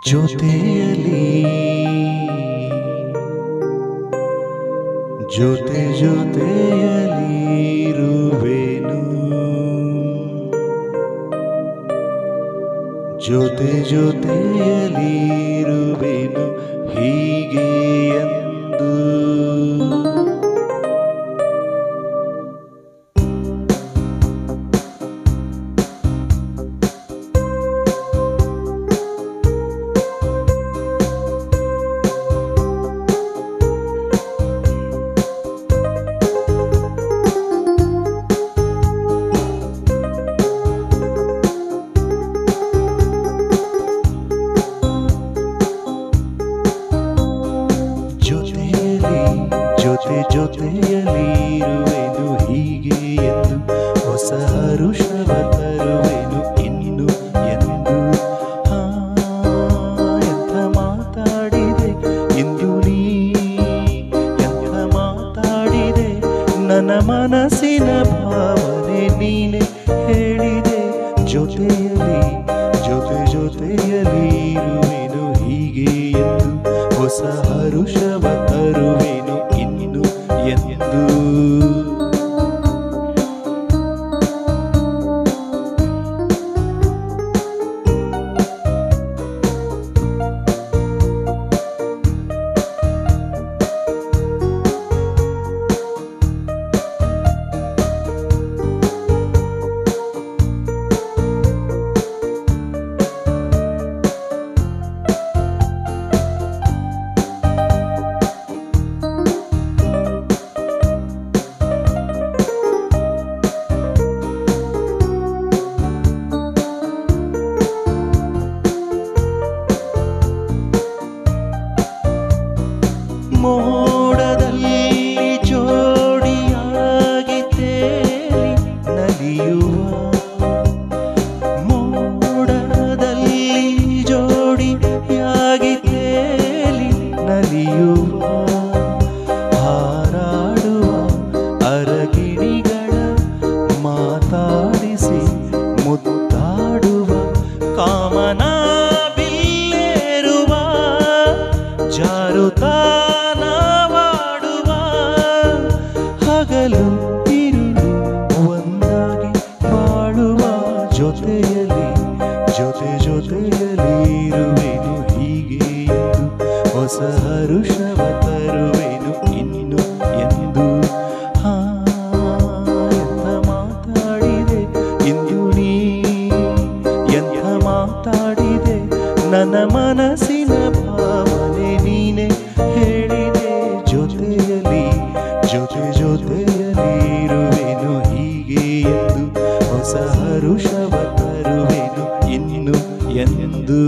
ಜೊತೆಯಲಿ ಜೊತೆ ಜೊತೆಯಲಿ ಇರುವೆನು, ಜೊತೆ ಜೊತೆಯಲಿ ಇರುವೆನು ಹೀಗೆ ಎಂದು. ಜೊತೆ ಜೊತೆಯಲಿ ಇರುವೆನು ಹೀಗೆ ಎಂದು, ಹೊಸ ಹರುಷವ ತರುವೆನು ಇನ್ನು ಎಂದು. ಎಂಥ ಮಾತಾಡಿದೆ ಇಂದು ನೀ, ಎಂಥ ಮಾತಾಡಿದೆ ನನ್ನ ಮನಸ್ಸಿನ ಭಾವನೆ ನೀನೆ ಹೇಳಿದೆ. ಜೊತೆಯಲಿ ಜೊತೆ ಜೊತೆಯಲಿ ಇರುವೆನು ಹೀಗೆ ಎಂದು, ಹೊಸ ಹರುಷವ ತರುವೆನು ಇನ್ನು ಎಂದು. ಮೋಡದಲ್ಲಿ ಜೋಡಿಯಾಗಿ ತೇಲಿ ನಲಿಯುವ, ಮೋಡದಲ್ಲಿ ಜೋಡಿಯಾಗಿ ತೇಲಿ ನಲಿಯುವ, ಹಾರಾಡುವ ಅರಗಿಣಿಗಳ ಮಾತಾಡಿಸಿ ಮುದ್ದಾಡುವ, ಕಾಮನ ಬಿಲ್ಲೇರುವ ಜಾರುತ್ತಾ ಹಗಲು ಇರುಳು ಒಂದಾಗಿ ಬಾಳುವ. ಜೊತೆಯಲಿ ಜೊತೆ ಜೊತೆಯಲಿ ಇರುವೆನು ಹೀಗೆ ಎಂದು, ಹೊಸ ಹರುಷವ ತರುವೆನು ಇನ್ನು ಎಂದು. ಎಂಥ ಮಾತಾಡಿದೆ ಇಂದು ನೀ, ಎಂಥ ಮಾತಾಡಿದೆ ನನ್ನ ಮನಸ್ಸಿನ ಭಾವನೆ ನೀನೆ ಹೇಳಿದೆ. ಜೊತೆಯಲಿ ಜೊತೆ ಜೊತೆಯಲಿ ಇರುವೆನು ಹೀಗೆ ಎಂದು, ಹೊಸ ಹರುಷವ ತರುವೆನು ಇನ್ನು ಎಂದು.